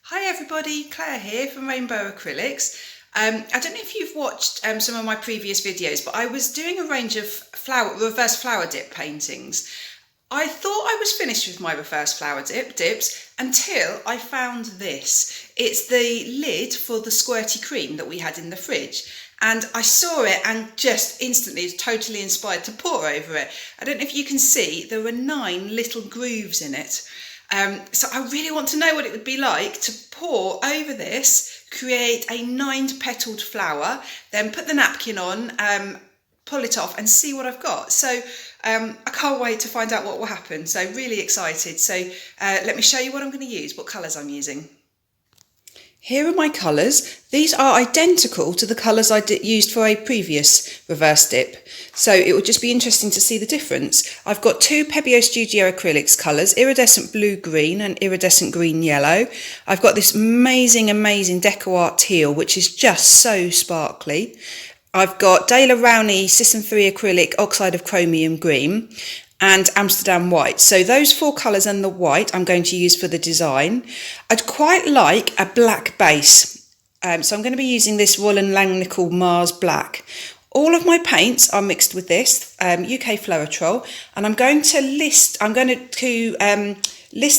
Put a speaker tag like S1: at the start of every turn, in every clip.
S1: Hi everybody, Claire here from Rainbow Acrylics. I don't know if you've watched some of my previous videos, but I was doing a range of reverse flower dip paintings. I thought I was finished with my reverse flower dips until I found this. It's the lid for the squirty cream that we had in the fridge. And I saw it and just instantly was totally inspired to pour over it. I don't know if you can see, there were 9 little grooves in it. So I really want to know what it would be like to pour over this, create a 9-petaled flower, then put the napkin on, pull it off and see what I've got. So I can't wait to find out what will happen. So really excited. So let me show you what I'm going to use, what colours I'm using. Here are my colours. These are identical to the colours I used for a previous reverse dip. So it would just be interesting to see the difference. I've got 2 Pebeo Studio Acrylics colours, iridescent blue-green and iridescent green-yellow. I've got this amazing Deco Art teal, which is just so sparkly. I've got Dale Rowney System 3 Acrylic Oxide of Chromium Green and Amsterdam White. So those 4 colours and the white I'm going to use for the design. I'd quite like a black base. So I'm going to be using this Royal & Langnickel Mars Black. All of my paints are mixed with this UK Owatrol, and I'm going to list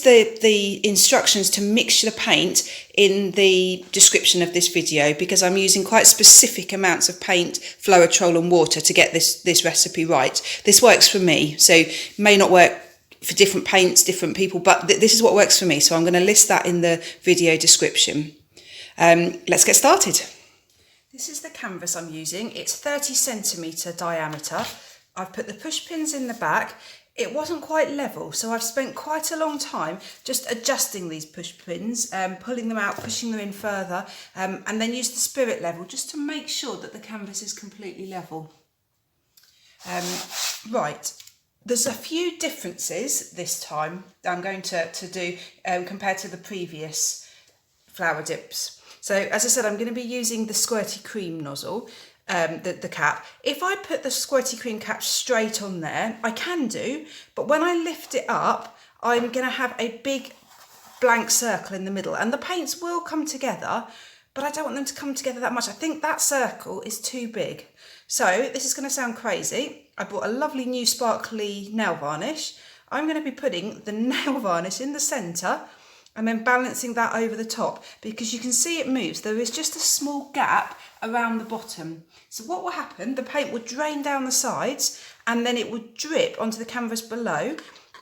S1: the instructions to mix the paint in the description of this video, because I'm using quite specific amounts of paint, Owatrol and water to get this recipe right. This works for me, so it may not work for different paints, different people, but this is what works for me. So I'm going to list that in the video description. Let's get started. This is the canvas I'm using. It's 30cm diameter. I've put the push pins in the back. It wasn't quite level, so I've spent quite a long time just adjusting these push pins, pulling them out, pushing them in further, and then use the spirit level just to make sure that the canvas is completely level. Right, there's a few differences this time that I'm going to do compared to the previous flower dips. So as I said, I'm going to be using the squirty cream nozzle. The cap. If I put the squirty cream cap straight on there, I can do, but when I lift it up, I'm going to have a big blank circle in the middle, and the paints will come together, but I don't want them to come together that much. I think that circle is too big. So this is going to sound crazy. I bought a lovely new sparkly nail varnish. I'm going to be putting the nail varnish in the centre and then balancing that over the top, because you can see it moves. There is just a small gap around the bottom. So what will happen, the paint will drain down the sides and then it will drip onto the canvas below.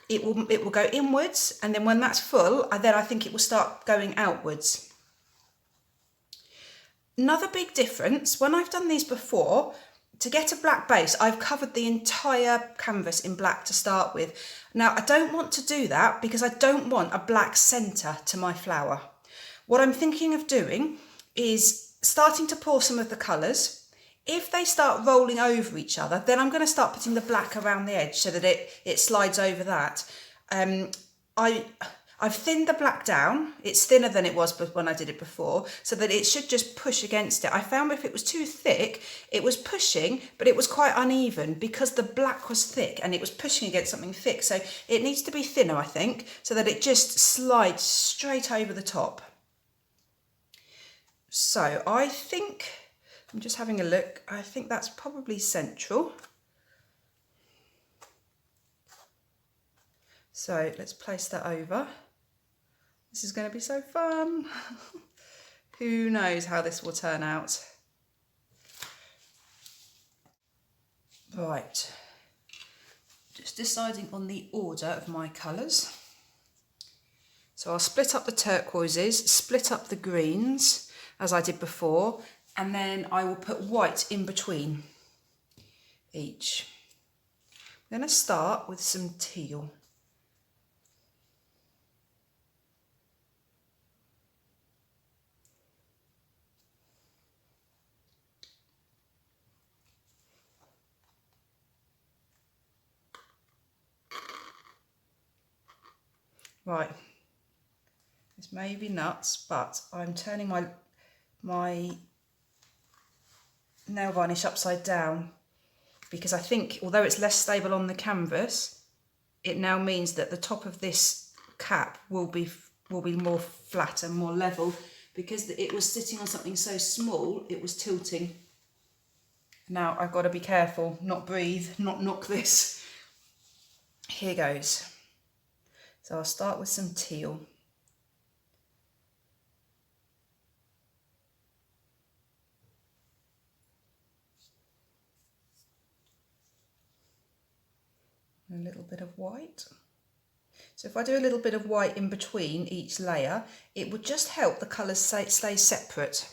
S1: It will go inwards, and then when that's full, then I think it will start going outwards. Another big difference, when I've done these before, to get a black base, I've covered the entire canvas in black to start with. Now, I don't want to do that because I don't want a black centre to my flower. What I'm thinking of doing is starting to pour some of the colours. If they start rolling over each other, then I'm going to start putting the black around the edge so that it slides over that. I've thinned the black down. It's thinner than it was when I did it before, so that it should just push against it. I found if it was too thick, it was pushing, but it was quite uneven because the black was thick and it was pushing against something thick. So it needs to be thinner, I think, so that it just slides straight over the top. So I think, I'm just having a look, I think that's probably central. So let's place that over. This is going to be so fun. Who knows how this will turn out. Right, just deciding on the order of my colours. So I'll split up the turquoises, split up the greens as I did before, and then I will put white in between each. I'm going to start with some teal. Right, this may be nuts, but I'm turning my nail varnish upside down, because I think, although it's less stable on the canvas, it now means that the top of this cap will be will be more flat and more level. Because it was sitting on something so small, it was tilting. Now I've got to be careful, not breathe, not knock this. Here goes. So I'll start with some teal. A little bit of white. So if I do a little bit of white in between each layer, it would just help the colours stay separate.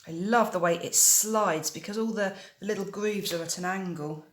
S1: I love the way it slides because all the little grooves are at an angle.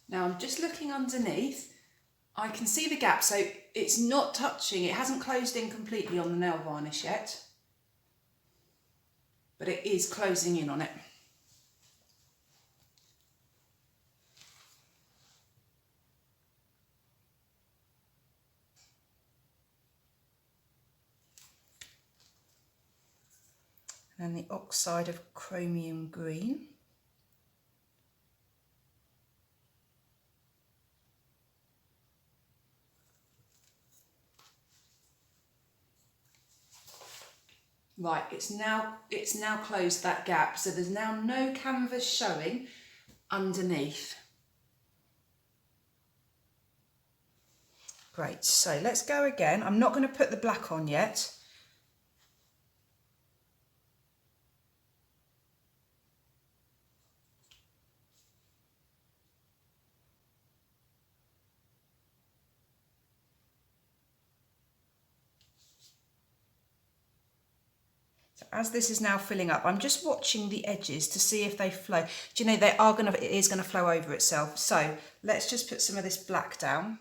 S1: Now I'm just looking underneath. I can see the gap, so it's not touching, it hasn't closed in completely on the nail varnish yet, but it is closing in on it. And then the oxide of chromium green. Right, it's now closed that gap, so there's now no canvas showing underneath. Great, so let's go again. I'm not going to put the black on yet. So as this is now filling up, I'm just watching the edges to see if they flow. Do you know, it is going to flow over itself. So let's just put some of this black down.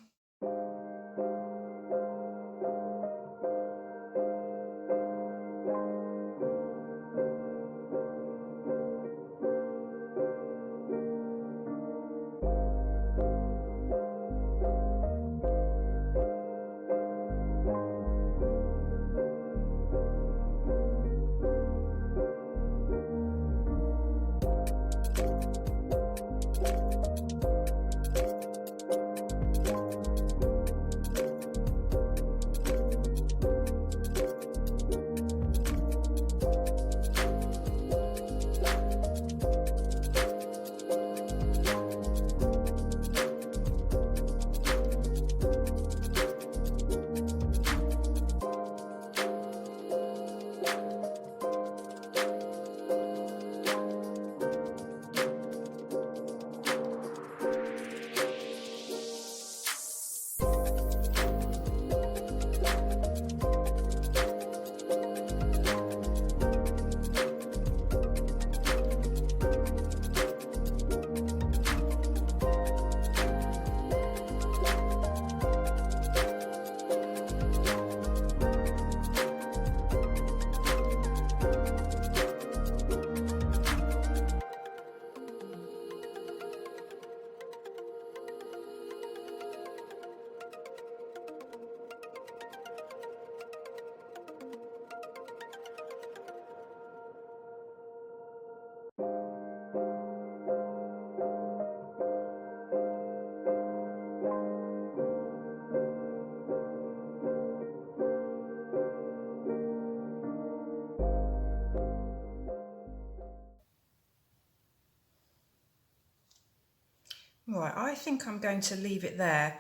S1: Right, I think I'm going to leave it there.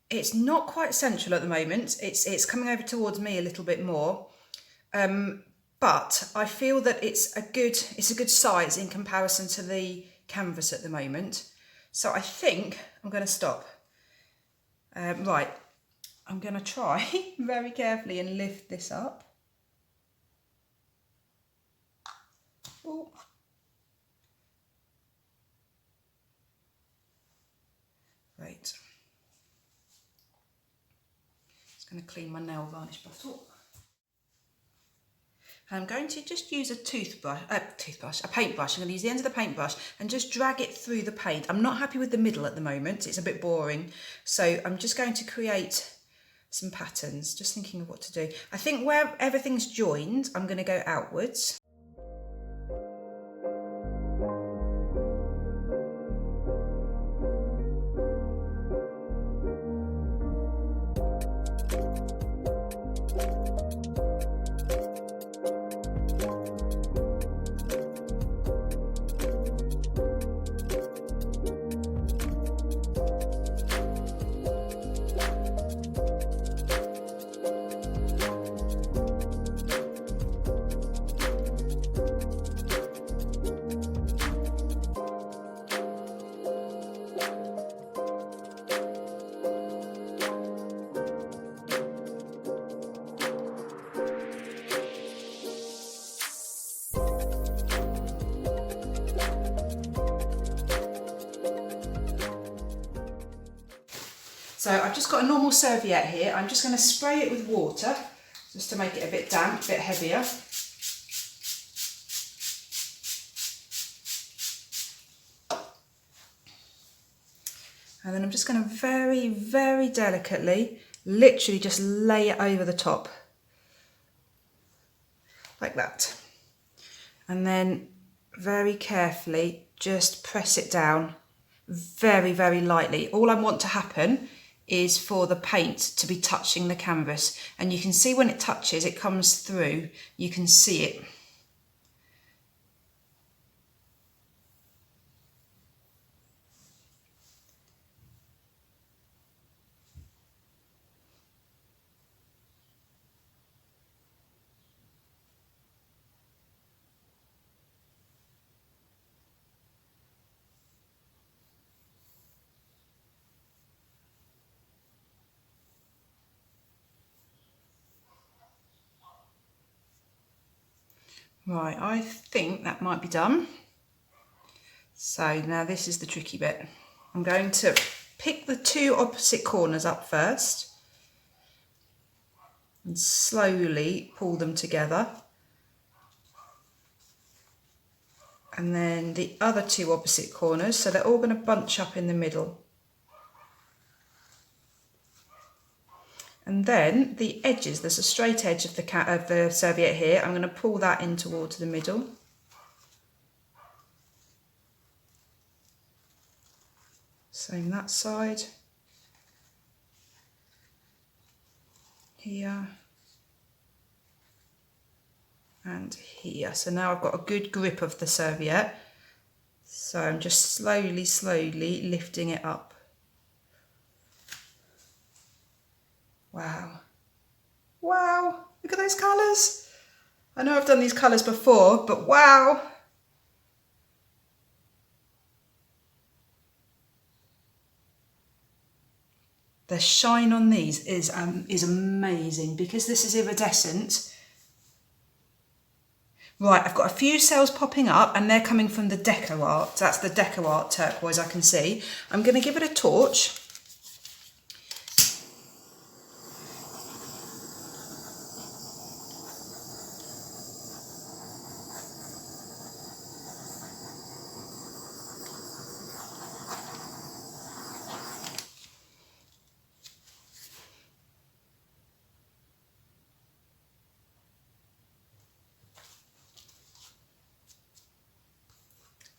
S1: It's not quite central at the moment. It's coming over towards me a little bit more. But I feel that it's a good size in comparison to the canvas at the moment. So I think I'm going to stop. Right, I'm going to try very carefully and lift this up. Ooh. Right. Just going to clean my nail varnish bottle. I'm going to just use a paintbrush. I'm going to use the end of the paintbrush and just drag it through the paint. I'm not happy with the middle at the moment. It's a bit boring. So I'm just going to create some patterns, just thinking of what to do. I think where everything's joined, I'm going to go outwards. So I've just got a normal serviette here. I'm just going to spray it with water just to make it a bit damp, a bit heavier. And then I'm just going to very, very delicately, literally just lay it over the top. Like that. And then very carefully just press it down very, very lightly. All I want to happen is for the paint to be touching the canvas, and you can see when it touches, it comes through, you can see it. Right, I think that might be done. So now this is the tricky bit. I'm going to pick the two opposite corners up first and slowly pull them together. And then the other two opposite corners, so they're all going to bunch up in the middle. And then the edges, there's a straight edge of the serviette here. I'm going to pull that in towards the middle. Same that side. Here. And here. So now I've got a good grip of the serviette. So I'm just slowly, slowly lifting it up. Wow. Wow, look at those colours. I know I've done these colours before, but wow. The shine on these is amazing because this is iridescent. Right, I've got a few cells popping up and they're coming from the Deco Art. That's the Deco Art turquoise I can see. I'm going to give it a torch.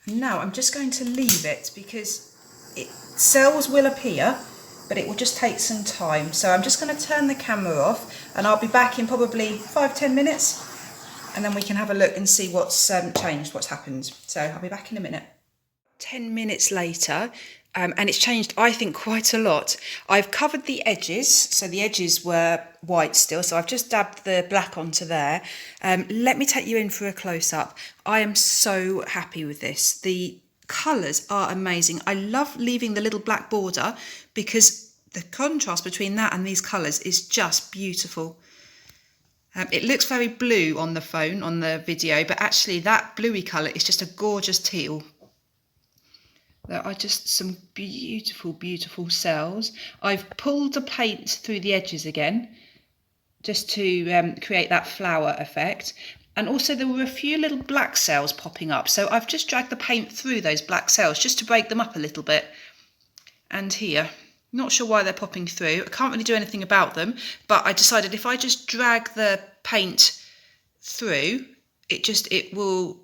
S1: Now I'm just going to leave it because cells will appear, but it will just take some time. So I'm just going to turn the camera off and I'll be back in probably 5-10 minutes and then we can have a look and see what's changed, what's happened. So I'll be back in a minute. 10 minutes later, and it's changed, I think, quite a lot. I've covered the edges, so the edges were white still, so I've just dabbed the black onto there. Let me take you in for a close-up. I am so happy with this. The colours are amazing. I love leaving the little black border because the contrast between that and these colours is just beautiful. It looks very blue on the phone, on the video, but actually that bluey colour is just a gorgeous teal. There are just some beautiful, beautiful cells. I've pulled the paint through the edges again, just to create that flower effect. And also there were a few little black cells popping up, so I've just dragged the paint through those black cells just to break them up a little bit. And here, not sure why they're popping through. I can't really do anything about them, but I decided if I just drag the paint through, it will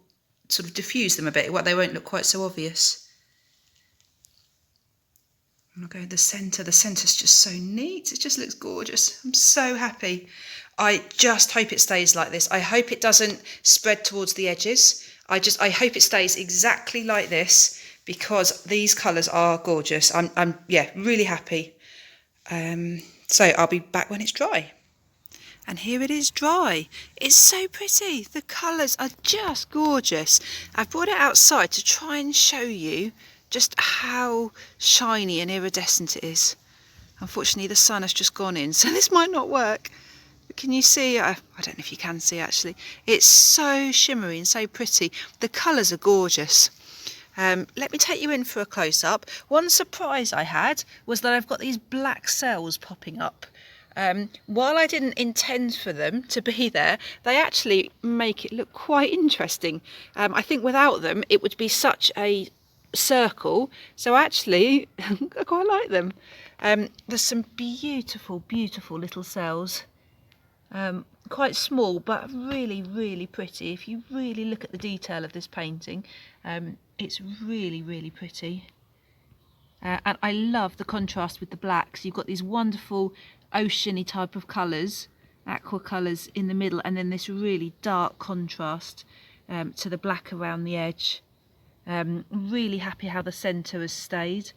S1: sort of diffuse them a bit, they won't look quite so obvious. And I'll go the centre. The centre's just so neat. It just looks gorgeous. I'm so happy. I just hope it stays like this. I hope it doesn't spread towards the edges. I hope it stays exactly like this, because these colours are gorgeous. I'm really happy. So I'll be back when it's dry. And here it is dry. It's so pretty. The colours are just gorgeous. I've brought it outside to try and show you just how shiny and iridescent it is. Unfortunately, the sun has just gone in, so this might not work. But can you see? I don't know if you can see actually. It's so shimmery and so pretty. The colours are gorgeous. Let me take you in for a close-up. One surprise I had was that I've got these black cells popping up. While I didn't intend for them to be there, they actually make it look quite interesting. I think without them it would be such a circle, so actually I quite like them. There's some beautiful, beautiful little cells, quite small but really, really pretty. If you really look at the detail of this painting, it's really, really pretty. And I love the contrast with the blacks. You've got these wonderful oceany type of colours, aqua colours in the middle, and then this really dark contrast to the black around the edge. Really happy how the centre has stayed.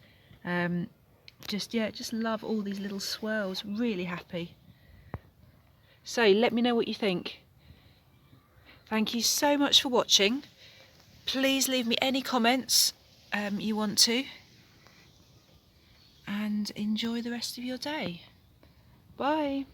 S1: Just love all these little swirls. Really happy. So let me know what you think. Thank you so much for watching. Please leave me any comments you want to, and enjoy the rest of your day. Bye.